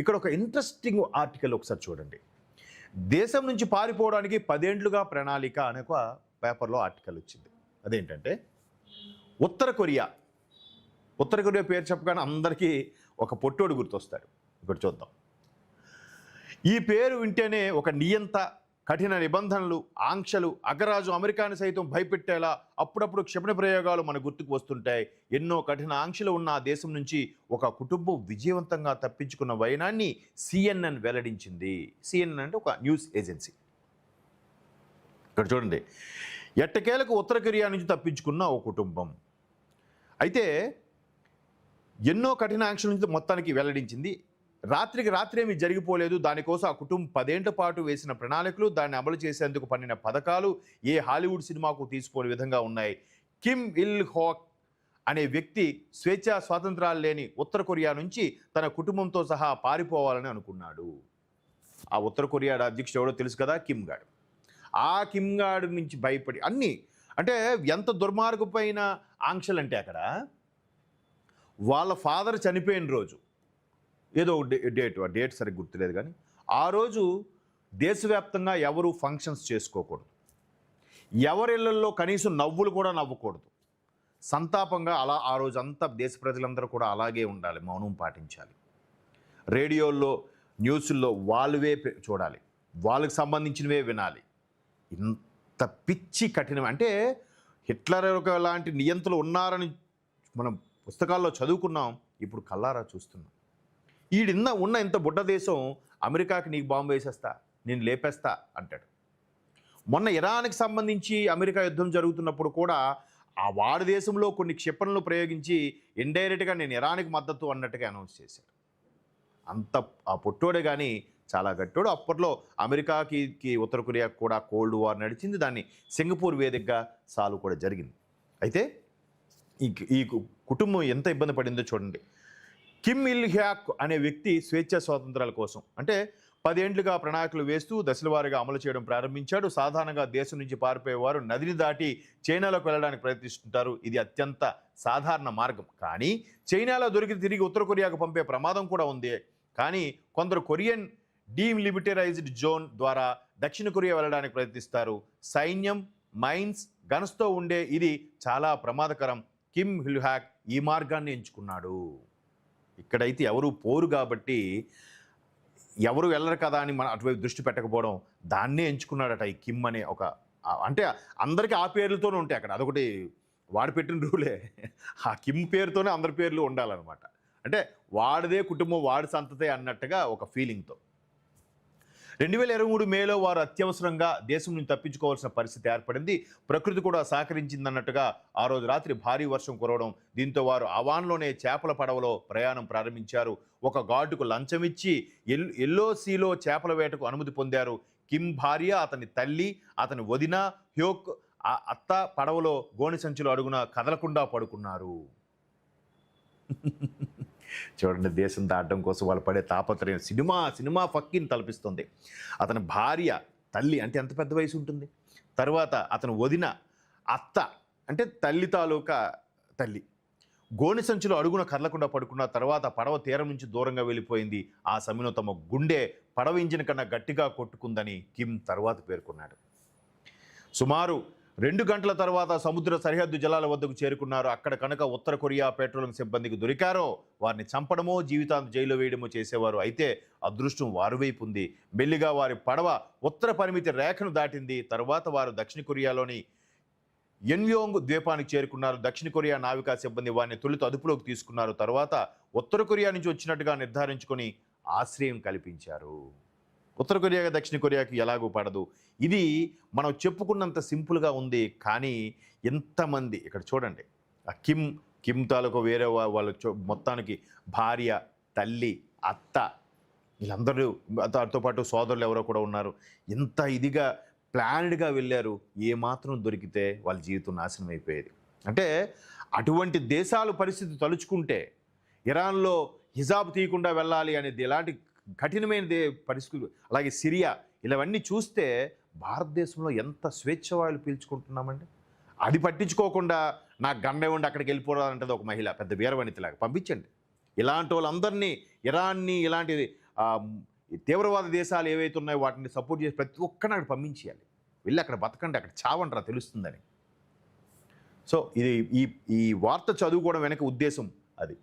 ఇక్కడ ఒక interesting article ఒకసారి చూడండి. దేశం నుంచి పారిపోవడానికి 10 ఏండ్లుగా ప్రణాళిక అనే ఒక పేపర్లో ఆర్టికల్ వచ్చింది. అదేంటంటే ఉత్తర కొరియా పేరు చెప్పగానే అందరికీ ఒక పొట్టోడు గుర్తొస్తాడు. ఇక్కడ చూద్దాం. ఈ పేరు వింటేనే ఒక నియంత, కఠిన నిబంధనలు, ఆంక్షలు, అగ్రరాజు అమెరికాని సైతం భయపెట్టేలా అప్పుడప్పుడు క్షిపణి ప్రయోగాలు మన గుర్తుకు వస్తుంటాయి. ఎన్నో కఠిన ఆంక్షలు ఉన్న ఆ దేశం నుంచి ఒక కుటుంబం విజయవంతంగా తప్పించుకున్న వైనాన్ని CNN వెల్లడించింది. CNN అంటే ఒక న్యూస్ ఏజెన్సీ. ఇక్కడ చూడండి, ఎట్టకేలకు ఉత్తర కొరియా నుంచి తప్పించుకున్న ఓ కుటుంబం. అయితే ఎన్నో కఠిన ఆంక్షల నుంచి మొత్తానికి వెల్లడించింది. రాత్రికి రాత్రేమీ జరిగిపోలేదు. దానికోసం ఆ కుటుంబం 10 ఏండ్ల పాటు వేసిన ప్రణాళికలు, దాన్ని అమలు చేసేందుకు పన్నిన పథకాలు ఏ హాలీవుడ్ సినిమాకు తీసిపోని విధంగా ఉన్నాయి. కిమ్ ఇల్ హోక్ అనే వ్యక్తి స్వేచ్ఛా స్వాతంత్రాలు లేని ఉత్తర కొరియా నుంచి తన కుటుంబంతో సహా పారిపోవాలని అనుకున్నాడు. ఆ ఉత్తర కొరియా అధ్యక్షుడు ఎవడో తెలుసు కదా, కిమ్ గాడు. ఆ కిమ్ గాడు నుంచి భయపడి అన్నీ, అంటే ఎంత దుర్మార్గమైన ఆంక్షలు అంటే అక్కడ వాళ్ళ ఫాదర్ చనిపోయిన రోజు ఏదో డేట్ సరిగ్గా గుర్తులేదు, కానీ ఆ రోజు దేశవ్యాప్తంగా ఎవరు ఫంక్షన్స్ చేసుకోకూడదు, ఎవరిళ్లలో కనీసం నవ్వులు కూడా నవ్వకూడదు, సంతాపంగా అలా ఆ రోజు అంతా దేశ ప్రజలందరూ కూడా అలాగే ఉండాలి, మౌనం పాటించాలి. రేడియోల్లో న్యూస్ల్లో వాళ్ళవే చూడాలి, వాళ్ళకి సంబంధించినవే వినాలి. ఇంత పిచ్చి కఠినం అంటే హిట్లర్ లాంటి నియంతలు ఉన్నారని మనం పుస్తకాల్లో చదువుకున్నాం, ఇప్పుడు కల్లారా చూస్తున్నాం. ఉన్న ఇంత బుడ్డ దేశం అమెరికాకి నీకు బాంబు వేసేస్తా, నేను లేపేస్తా అంటాడు. మొన్న ఇరాన్కి సంబంధించి అమెరికా యుద్ధం జరుగుతున్నప్పుడు కూడా ఆ వాడి దేశంలో కొన్ని క్షిపణులను ప్రయోగించి ఇండైరెక్ట్గా నేను ఇరాన్కి మద్దతు అన్నట్టుగా అనౌన్స్ చేశాడు. అంత ఆ పొట్టోడే కానీ చాలా గట్టోడు. అప్పట్లో అమెరికాకి ఉత్తర కొరియాకి కూడా కోల్డ్ వార్ నడిచింది. దాన్ని సింగపూర్ వేదికగా సాల్వ్ కూడా జరిగింది. అయితే ఈ కుటుంబం ఎంత ఇబ్బంది పడిందో చూడండి. కిమ్ ఇల్ హ్యాక్ అనే వ్యక్తి స్వేచ్ఛా స్వాతంత్రాల కోసం అంటే 10 ఏండ్లుగా ప్రణాళికలు వేస్తూ దశలవారీగా అమలు చేయడం ప్రారంభించాడు. సాధారణంగా దేశం నుంచి పారిపోయేవారు నదిని దాటి చైనాలోకి వెళ్ళడానికి ప్రయత్నిస్తుంటారు. ఇది అత్యంత సాధారణ మార్గం. కానీ చైనాలో దొరికి తిరిగి ఉత్తర కొరియాకు పంపే ప్రమాదం కూడా ఉంది. కానీ కొందరు కొరియన్ డీలిమిటరైజ్డ్ జోన్ ద్వారా దక్షిణ కొరియా వెళ్ళడానికి ప్రయత్నిస్తారు. సైన్యం, మైన్స్, గన్స్తో ఉండే ఇది చాలా ప్రమాదకరం. కిమ్ హిల్ హ్యాక్ ఈ మార్గాన్ని ఎంచుకున్నాడు. ఇక్కడైతే ఎవరు పోరు కాబట్టి ఎవరు వెళ్ళరు కదా అని మనం అటువైపు దృష్టి పెట్టకపోవడం, దాన్నే ఎంచుకున్నాడట ఈ కిమ్ అనే ఒక, అంటే అందరికీ ఆ పేర్లతోనే ఉంటాయి అక్కడ. అదొకటి వాడు పెట్టిన రూలే. ఆ కిమ్ పేరుతోనే అందరి పేర్లు ఉండాలన్నమాట. అంటే వాడిదే కుటుంబం, వాడి సంతతే అన్నట్టుగా ఒక ఫీలింగ్తో 2023 మేలో వారు అత్యవసరంగా దేశం నుంచి తప్పించుకోవాల్సిన పరిస్థితి ఏర్పడింది. ప్రకృతి కూడా సహకరించిందన్నట్టుగా ఆ రోజు రాత్రి భారీ వర్షం కురవడం, దీంతో వారు అవాన్లోనే చేపల పడవలో ప్రయాణం ప్రారంభించారు. ఒక గార్డుకు లంచం ఇచ్చి ఎల్ఓసీలో చేపల వేటకు అనుమతి పొందారు. కిమ్ భార్య, అతని తల్లి, అతని వదిన హ్యోక్ అత్త పడవలో గోనె సంచులు అడుగున కదలకుండా పడుకున్నారు. చూడండి, దేశం దాటడం కోసం వాళ్ళు పడే తాపత్రయం సినిమా ఫక్కిని తలపిస్తుంది. అతని భార్య, తల్లి అంటే ఎంత పెద్ద వయసు ఉంటుంది, తర్వాత అతని వదిన, అత్త అంటే తల్లి తాలూకా తల్లి గోనె సంచులు అడుగున కదలకుండా పడుకున్న తర్వాత పడవ తీరం నుంచి దూరంగా వెళ్ళిపోయింది. ఆ సమయంలో తమ గుండె పడవ ఇంజిన్ కన్నా గట్టిగా కొట్టుకుందని కిమ్ తర్వాత పేర్కొన్నాడు. సుమారు 2 గంటల తర్వాత సముద్ర సరిహద్దు జలాల వద్దకు చేరుకున్నారు. అక్కడ కనుక ఉత్తర కొరియా పెట్రోలింగ్ సిబ్బందికి దొరికారో వారిని చంపడమో జీవితాంతం జైల్లో వేయడమో చేసేవారు. అయితే అదృష్టం వారి వైపు ఉంది. మెల్లిగా వారి పడవ ఉత్తర పరిమితి రేఖను దాటింది. తర్వాత వారు దక్షిణ కొరియాలోని ఎన్యోంగ్ ద్వీపానికి చేరుకున్నారు. దక్షిణ కొరియా నావికా సిబ్బంది వారిని తొలుత అదుపులోకి తీసుకున్నారు. తర్వాత ఉత్తర కొరియా నుంచి వచ్చినట్టుగా నిర్ధారించుకొని ఆశ్రయం కల్పించారు. ఉత్తర కొరియాగా దక్షిణ కొరియాకి ఎలాగూ పడదు. ఇది మనం చెప్పుకున్నంత సింపుల్గా ఉంది, కానీ ఎంతమంది ఇక్కడ చూడండి. ఆ కిమ్ తాలూకు వేరే వాళ్ళు మొత్తానికి భార్య, తల్లి, అత్త, వీళ్ళందరూ దాంతో పాటు సోదరులు ఎవరో కూడా ఉన్నారు. ఎంత ఇదిగా ప్లాన్డ్గా వెళ్ళారు. ఏమాత్రం దొరికితే వాళ్ళ జీవితం నాశనం అయిపోయేది. అంటే అటువంటి దేశాల పరిస్థితి తలుచుకుంటే ఇరాన్లో హిజాబ్ తీయకుండా వెళ్ళాలి అనేది ఎలాంటి కఠినమైన పరిస్థితులు, అలాగే సిరియా, ఇలావన్నీ చూస్తే భారతదేశంలో ఎంత స్వేచ్ఛవాయులు పీల్చుకుంటున్నామండి. అది పట్టించుకోకుండా నాకు గండ ఉండి అక్కడికి వెళ్ళిపోవాలంటే ఒక మహిళ పెద్ద వీరవనితలాగా పంపించండి. ఇలాంటి వాళ్ళందరినీ, ఇరాన్ని, ఇలాంటి ఆ, ఈ తీవ్రవాద దేశాలు ఏవైతే ఉన్నాయో వాటిని సపోర్ట్ చేసి ప్రతి ఒక్కరిని అక్కడ పంపించేయాలి. వెళ్ళి అక్కడ బతకండి, అక్కడ చావంటారా తెలుస్తుందని. సో ఇది ఈ ఈ వార్త చదువుకోవడం వెనక ఉద్దేశం అది.